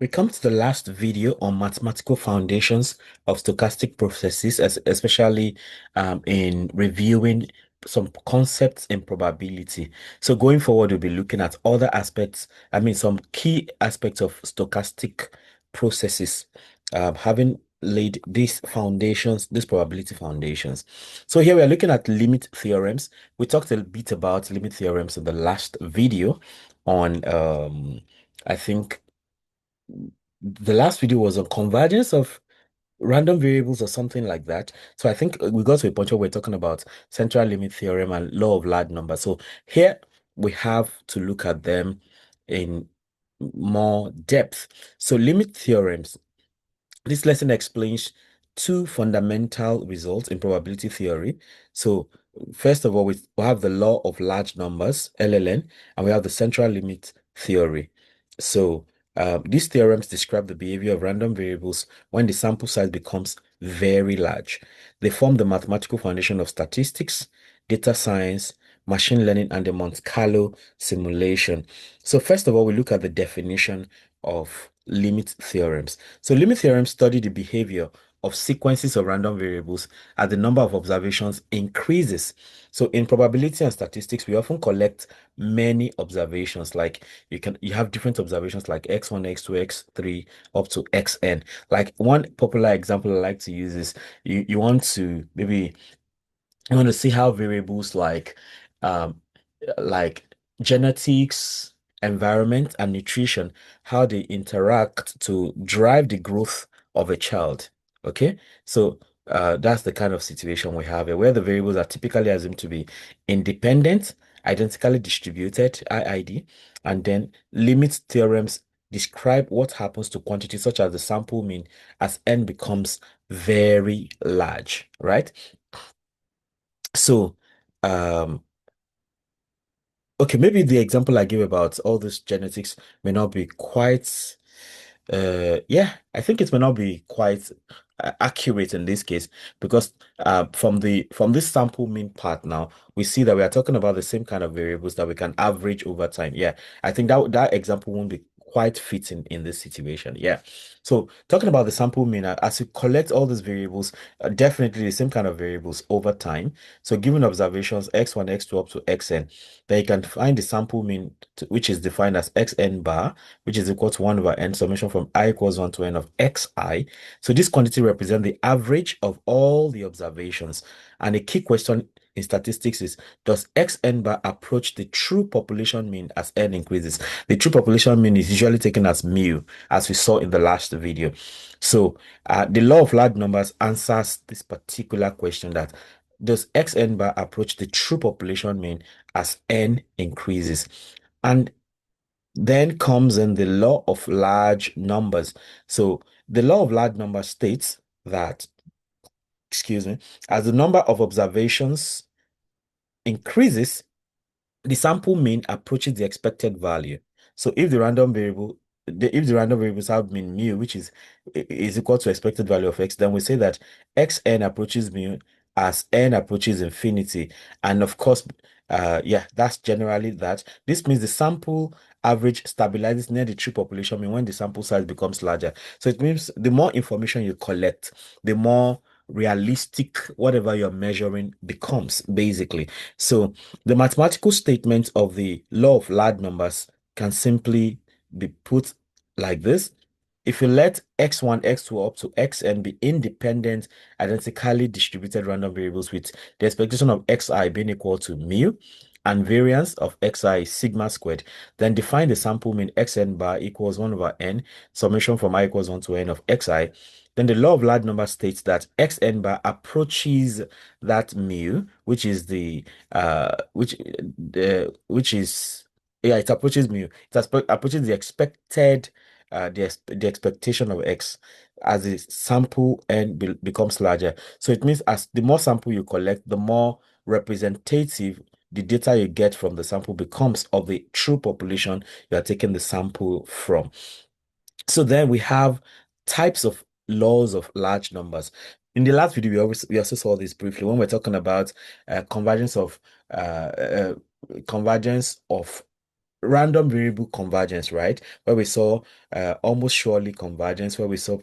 We come to the last video on mathematical foundations of stochastic processes, especially in reviewing some concepts in probability. So going forward, we'll be looking at other aspects, some key aspects of stochastic processes, having laid these foundations, these probability foundations. So here we are looking at limit theorems. We talked a bit about limit theorems in the last video on, I think, the last video was on convergence of random variables or something like that. So I think we got to a point where we're talking about central limit theorem and law of large numbers. So here we have to look at them in more depth. So limit theorems. This lesson explains two fundamental results in probability theory. So first of all, we have the law of large numbers, LLN, and we have the central limit theory. So these theorems describe the behavior of random variables when the sample size becomes very large. They form the mathematical foundation of statistics, data science, machine learning, and the Monte Carlo simulation. So first of all, we look at the definition of limit theorems. So limit theorems study the behavior of sequences of random variables as the number of observations increases. So in probability and statistics, we often collect many observations. Like you have different observations like x1, x2, x3, up to xn. Like one popular example I like to use is you want to maybe you want to see how variables um like genetics, environment, and nutrition, how they interact to drive the growth of a child. Okay, so that's the kind of situation we have here, where the variables are typically assumed to be independent, identically distributed, IID, and then limit theorems describe what happens to quantities such as the sample mean as n becomes very large, right? So, um, okay, maybe the example I give about all this genetics may not be quite, yeah, I think it may not be quite accurate in this case because from this sample mean part now, we see that we are talking about the same kind of variables that we can average over time. Yeah, I think that example won't be quite fitting in this situation. Yeah. So talking about the sample mean, as you collect all these variables, definitely the same kind of variables over time. So given observations x1, x2 up to xn, then you can find the sample mean, which is defined as xn bar, which is equal to 1 over n summation from I equals 1 to n of xi. So this quantity represents the average of all the observations. And a key question in statistics is, does xn bar approach the true population mean as n increases? The true population mean is usually taken as mu, as we saw in the last video. So the law of large numbers answers this particular question, that does xn bar approach the true population mean as n increases? And then comes in the law of large numbers. So the law of large numbers states that, excuse me, as the number of observations increases, the sample mean approaches the expected value. So if the random variables have mean mu, which is equal to expected value of x, then we say that xn approaches mu as n approaches infinity. And of course, yeah, that's generally that. This means the sample average stabilizes near the true population mean when the sample size becomes larger. So it means the more information you collect, the more realistic whatever you're measuring becomes, basically. So the mathematical statement of the law of large numbers can simply be put like this. If you let x1, x2 up to xn be independent, identically distributed random variables with the expectation of xi being equal to mu and variance of xi is sigma squared, then define the sample mean xn bar equals 1 over n, summation from I equals 1 to n of xi. Then the law of large numbers states that xn bar approaches that mu, which is which is, yeah, it approaches mu. Approaches the expected the expectation of x as the sample n becomes larger. So it means as the more sample you collect, the more representative the data you get from the sample becomes of the true population you are taking the sample from. So then we have types of laws of large numbers. In the last video, we also saw this briefly when we're talking about uh, convergence of uh, uh, convergence of random variable convergence, right? Where we saw almost surely convergence, where we saw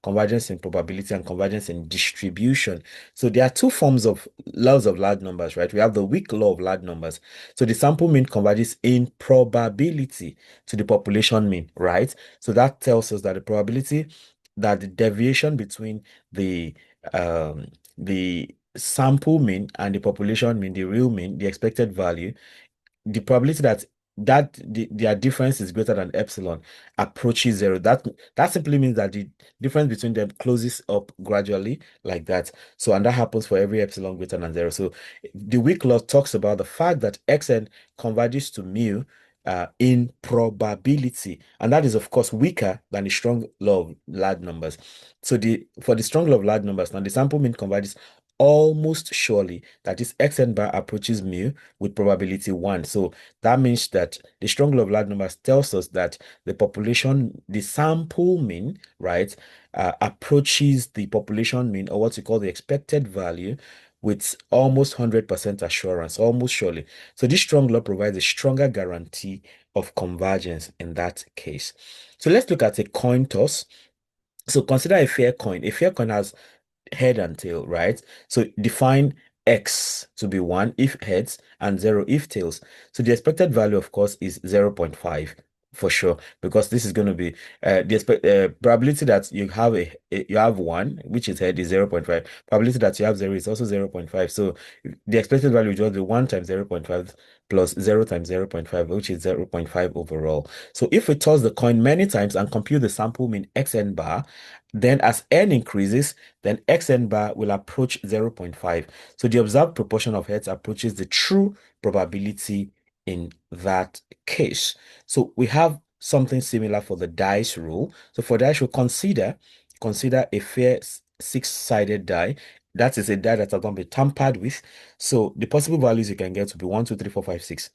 convergence in probability and convergence in distribution. So there are two forms of laws of large numbers, right? We have the weak law of large numbers. So the sample mean converges in probability to the population mean, right? So that tells us that the probability that the deviation between the sample mean and the population mean, the real mean, the expected value, the probability that their difference is greater than epsilon approaches zero. That simply means that the difference between them closes up gradually like that. So, and that happens for every epsilon greater than zero. So the weak law talks about the fact that xn converges to mu in probability, and that is of course weaker than the strong law of large numbers. So the for the strong law of large numbers, now the sample mean converges almost surely, that is xn bar approaches mu with probability 1. So that means that the strong law of large numbers tells us that the population, the sample mean, right, approaches the population mean, or what we call the expected value, with almost 100% assurance, almost surely. So this strong law provides a stronger guarantee of convergence in that case. So let's look at a coin toss. So consider a fair coin. A fair coin has head and tail, right? So define X to be 1 if heads and 0 if tails. So the expected value, of course, is 0.5 for sure, because this is going to be the probability that you have you have 1, which is head, is 0.5. Probability that you have 0 is also 0.5. So the expected value is just be 1 times 0.5 plus 0 times 0.5, which is 0.5 overall. So if we toss the coin many times and compute the sample mean xn bar, then as n increases, then xn bar will approach 0.5. So the observed proportion of heads approaches the true probability in that case. So we have something similar for the dice rule. So for dice rule, consider a fair six-sided die. That is a die that has not been tampered with. So the possible values you can get will be 1, 2, 3, 4, 5, 6.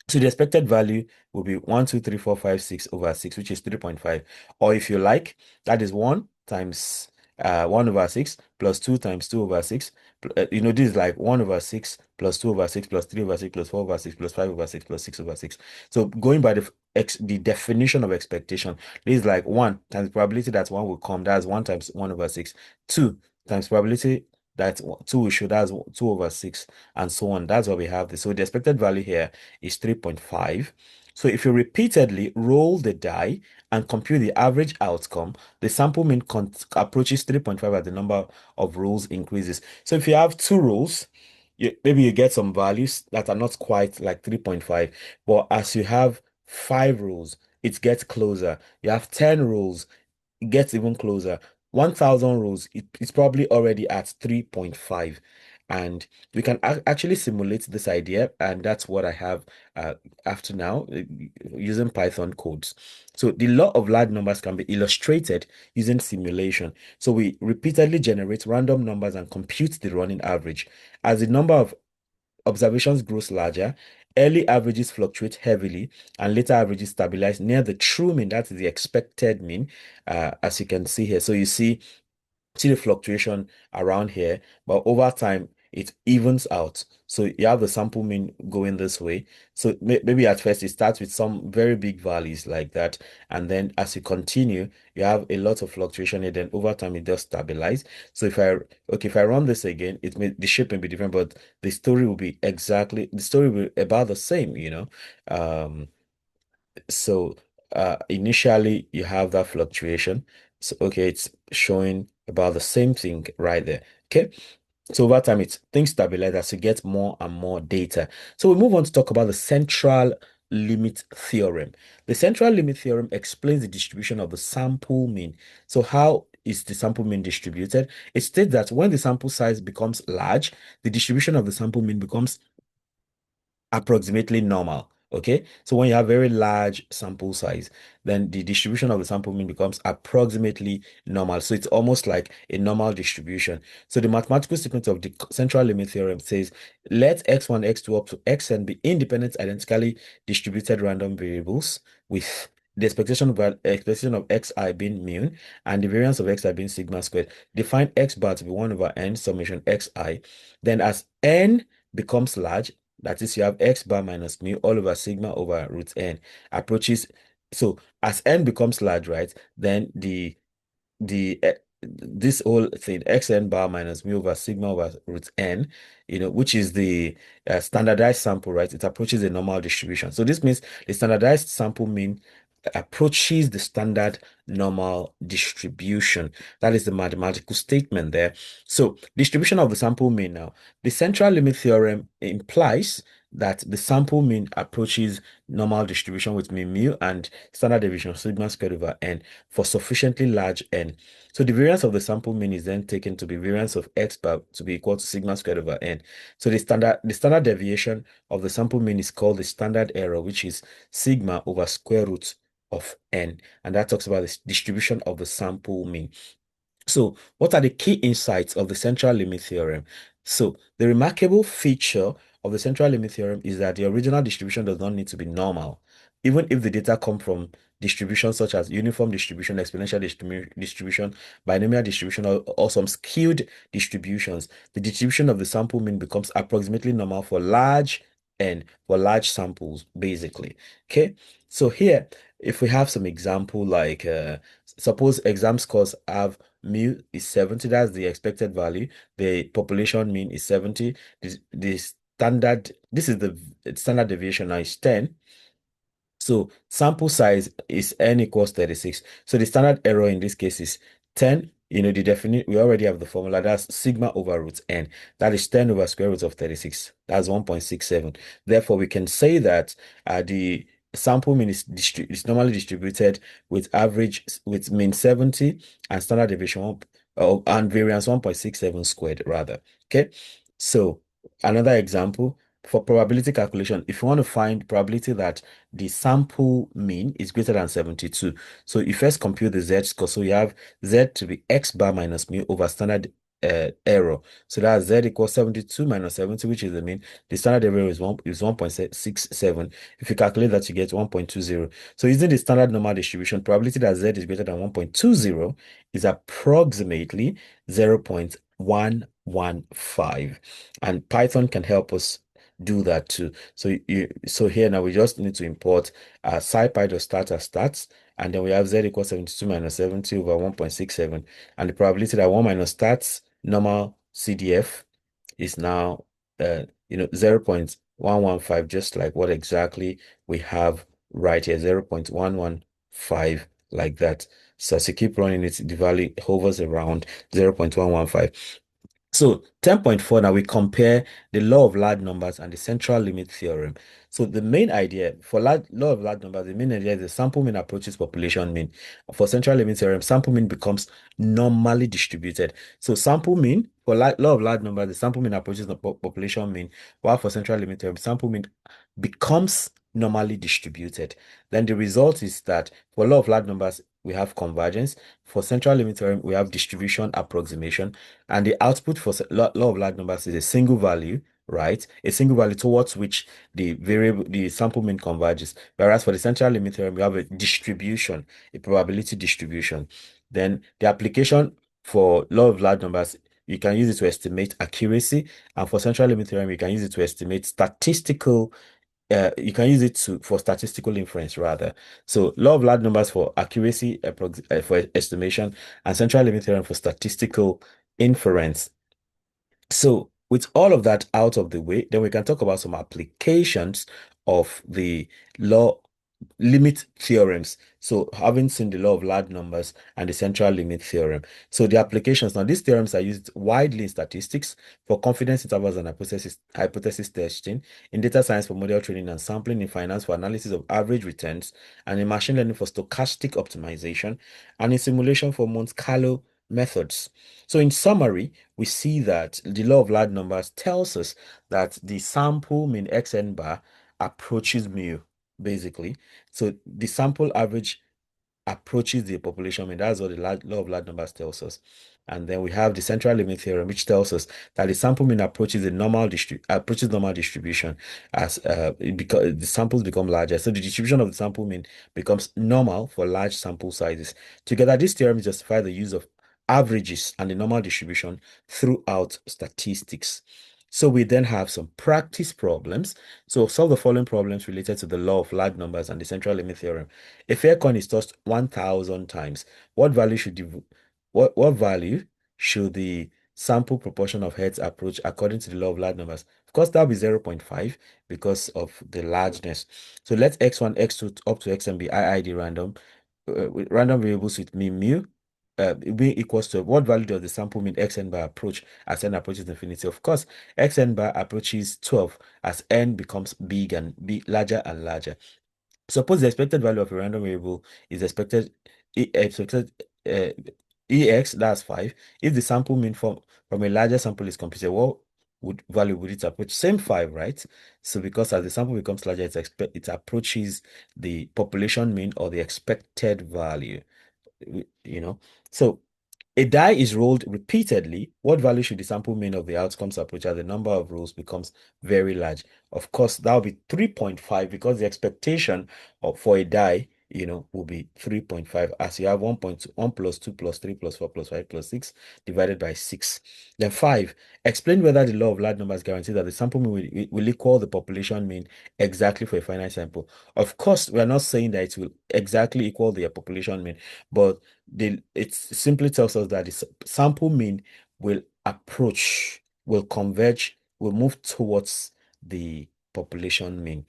So the expected value will be 1, 2, 3, 4, 5, 6 over 6, which is 3.5. Or if you like, that is 1 times 1 over 6 plus 2 times 2 over 6. This is like 1 over 6 plus 2 over 6 plus 3 over 6 plus 4 over 6 plus 5 over 6 plus 6 over 6. So going by the definition of expectation, this is like 1 times probability that 1 will come. That's 1 times 1 over 6. 2 times probability that 2 will show. That's 2 over 6, and so on. That's what we have. So the expected value here is 3.5. So if you repeatedly roll the die and compute the average outcome, the sample mean approaches 3.5 as the number of rolls increases. So if you have two rolls, maybe you get some values that are not quite like 3.5, but as you have 5 rolls, it gets closer. You have 10 rolls, it gets even closer. 1,000 rows, it's probably already at 3.5. And we can actually simulate this idea, and that's what I have after now using Python codes. So the law of large numbers can be illustrated using simulation. So we repeatedly generate random numbers and compute the running average. As the number of observations grows larger, early averages fluctuate heavily, and later averages stabilize near the true mean, that is the expected mean, as you can see here. So you see the fluctuation around here, but over time it evens out. So you have the sample mean going this way. So maybe at first it starts with some very big values like that, and then as you continue, you have a lot of fluctuation, and then over time it does stabilize. So if I run this again, the shape may be different, but the story will be about the same. So initially you have that fluctuation. So okay, it's showing about the same thing right there. Okay. So over time, things stabilize as you get more and more data. So we move on to talk about the central limit theorem. The central limit theorem explains the distribution of the sample mean. So how is the sample mean distributed? It states that when the sample size becomes large, the distribution of the sample mean becomes approximately normal. Okay, so when you have very large sample size, then the distribution of the sample mean becomes approximately normal. So it's almost like a normal distribution. So the mathematical sequence of the central limit theorem says, let x1, x2 up to xn be independent, identically distributed random variables with the expectation of xi being mean and the variance of xi being sigma squared. Define x bar to be 1 over n summation xi. Then as n becomes large, that is, you have x bar minus mu all over sigma over root n approaches. So as n becomes large, right, then the this whole thing xn bar minus mu over sigma over root n, which is the standardized sample, right? It approaches a normal distribution. So this means the standardized sample mean approaches the standard normal distribution. That is the mathematical statement there. So distribution of the sample mean now. The central limit theorem implies that the sample mean approaches normal distribution with mean mu and standard deviation sigma squared over n for sufficiently large n. So the variance of the sample mean is then taken to be variance of x bar to be equal to sigma squared over n. So the standard deviation of the sample mean is called the standard error, which is sigma over square root of n. And that talks about the distribution of the sample mean. So, what are the key insights of the central limit theorem? So, the remarkable feature of the central limit theorem is that the original distribution does not need to be normal, even if the data come from distributions such as uniform distribution, exponential distribution, binomial distribution, or some skewed distributions. The distribution of the sample mean becomes approximately normal for large n, for large samples, basically. Okay, so here, if we have some example like suppose exam scores have mu is 70, that's the expected value. The population mean is 70. This is the standard deviation now is 10. So sample size is n equals 36. So the standard error in this case is 10. The definite, we already have the formula. That's sigma over root n. That is 10 over square root of 36. That's 1.67. Therefore, we can say that the sample mean is normally distributed with average, with mean 70 and standard deviation and variance 1.67 squared rather. Okay. So another example for probability calculation, if you want to find probability that the sample mean is greater than 72. So you first compute the z-score. So you have z to be x bar minus mu over standard error. So that's z equals 72 minus 70, which is the mean. The standard error is 1.67. If you calculate that, you get 1.20. So using the standard normal distribution, probability that z is greater than 1.20 is approximately 0.115. And Python can help us do that too. So here now we just need to import scipy dot start as stats, and then we have z equals 72 minus 70 over 1.67, and the probability that 1 minus stats normal CDF is now 0.115, just like what exactly we have right here, 0.115, like that. So as you keep running it, the value hovers around 0.115. So 10.4, now we compare the law of large numbers and the central limit theorem. So the main idea for law of large numbers, the main idea is the sample mean approaches population mean. For central limit theorem, sample mean becomes normally distributed. So sample mean for law of large numbers, the sample mean approaches the population mean, while for central limit theorem, sample mean becomes normally distributed. Then the result is that for law of large numbers, we have convergence. For central limit theorem, we have distribution approximation. And the output for law of large numbers is a single value, right? A single value towards which the sample mean converges. Whereas for the central limit theorem, we have a distribution, a probability distribution. Then the application for law of large numbers, you can use it to estimate accuracy. And for central limit theorem, you can use it to estimate statistical you can use it for statistical inference rather. So law of large numbers for accuracy, for estimation, and central limit theorem for statistical inference. So with all of that out of the way, then we can talk about some applications of the law limit theorems. So having seen the law of large numbers and the central limit theorem. So the applications, now these theorems are used widely in statistics for confidence intervals and hypothesis testing, in data science for model training and sampling, in finance for analysis of average returns, and in machine learning for stochastic optimization, and in simulation for Monte Carlo methods. So in summary, we see that the law of large numbers tells us that the sample mean xn bar approaches mu, basically. So the sample average approaches the population mean. That's what the law of large numbers tells us. And then we have the central limit theorem, which tells us that the sample mean approaches normal distribution as because the samples become larger. So the distribution of the sample mean becomes normal for large sample sizes. Together, these theorems justify the use of averages and the normal distribution throughout statistics. So we then have some practice problems. So solve the following problems related to the law of large numbers and the central limit theorem. A fair coin is tossed 1,000 times. What value should the sample proportion of heads approach according to the law of large numbers? Of course, that'll be 0.5 because of the largeness. So let x1, x2 up to xn be IID random, with random variables with mean mu. Being equals to what value does the sample mean xn bar approach as n approaches infinity? Of course, xn bar approaches 12 as n becomes big and larger and larger. Suppose the expected value of a random variable is expected uh, ex, that's 5. If the sample mean from a larger sample is computed, what value would it approach? Same 5, right? So because as the sample becomes larger, it approaches the population mean or the expected value, you know. So a die is rolled repeatedly. What value should the sample mean of the outcomes approach as the number of rolls becomes very large? Of course, that will be 3.5 because the expectation for a die, will be 3.5 as you have 1.2, 1 plus 2 plus 3 plus 4 plus 5 plus 6 divided by 6. Then 5, explain whether the law of large numbers guarantees that the sample mean will equal the population mean exactly for a finite sample. Of course, we are not saying that it will exactly equal the population mean, but it simply tells us that the sample mean will converge, will move towards the population mean.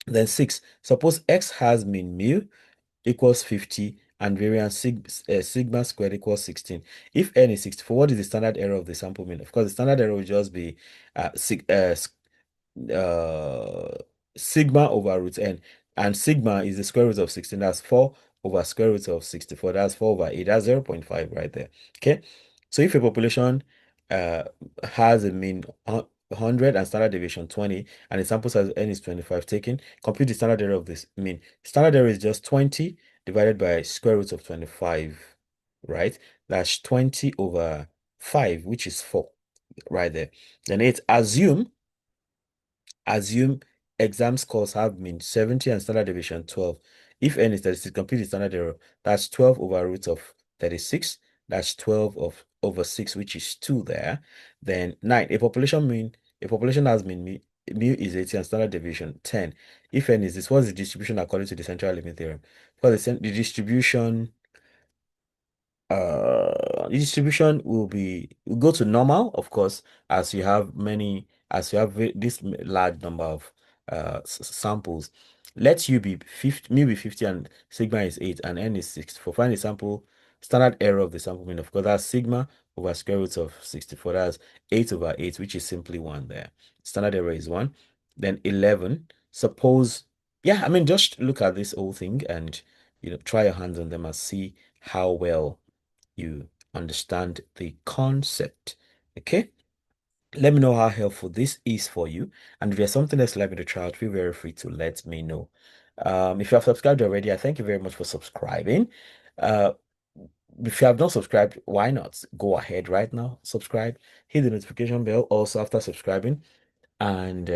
Then 6, suppose x has mean mu equals 50 and variance sigma squared equals 16. If n is 64, what is the standard error of the sample mean? Of course, the standard error will just be uh, sigma over root n, and sigma is the square root of 16. That's 4 over square root of 64. That's 4 over 8. That's 0.5 right there. Okay, so if a population has a mean 100 and standard deviation 20 and the sample size n is 25 taken, compute the standard error of this mean. Standard error is just 20 divided by square root of 25, right? That's 20 over 5, which is 4 right there. Then 8, assume exam scores have mean 70 and standard deviation 12. If n is 36, compute the standard error. That's 12 over root of 36. That's 12 over 6, which is 2 there. Then 9, a population has mean mu is 80 and standard deviation 10. If n is this, what's the distribution according to the central limit theorem? For the distribution the distribution will go to normal, of course, as you have this large number of samples. Let u be 50, mu be 50 and sigma is 8 and n is 6. For find the sample standard error of the sample mean, of course, that's sigma over square root of 64. That's 8 over 8, which is simply 1 there. Standard error is 1. Then 11, suppose, yeah, I mean, just look at this whole thing and try your hands on them and see how well you understand the concept. Okay, let me know how helpful this is for you, and if there's something else you'd like me to try out, feel very free to let me know. If you have subscribed already, I thank you very much for subscribing. uh if you have not subscribed, why not go ahead right now, subscribe, hit the notification bell also after subscribing, and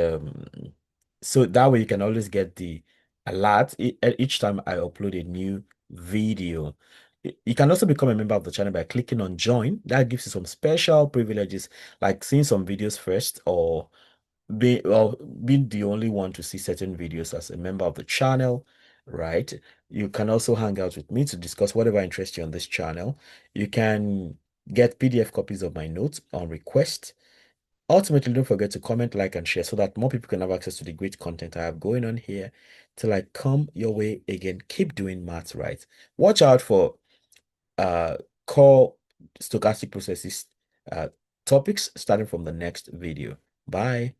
so that way you can always get the alert each time I upload a new video. You can also become a member of the channel by clicking on join. That gives you some special privileges like seeing some videos first, or being the only one to see certain videos as a member of the channel, right? You can also hang out with me to discuss whatever interests you on this channel. You can get PDF copies of my notes on request. Ultimately, don't forget to comment, like, and share so that more people can have access to the great content I have going on here. Till I come your way again, keep doing maths right. Watch out for uh core stochastic processes topics starting from the next video. Bye.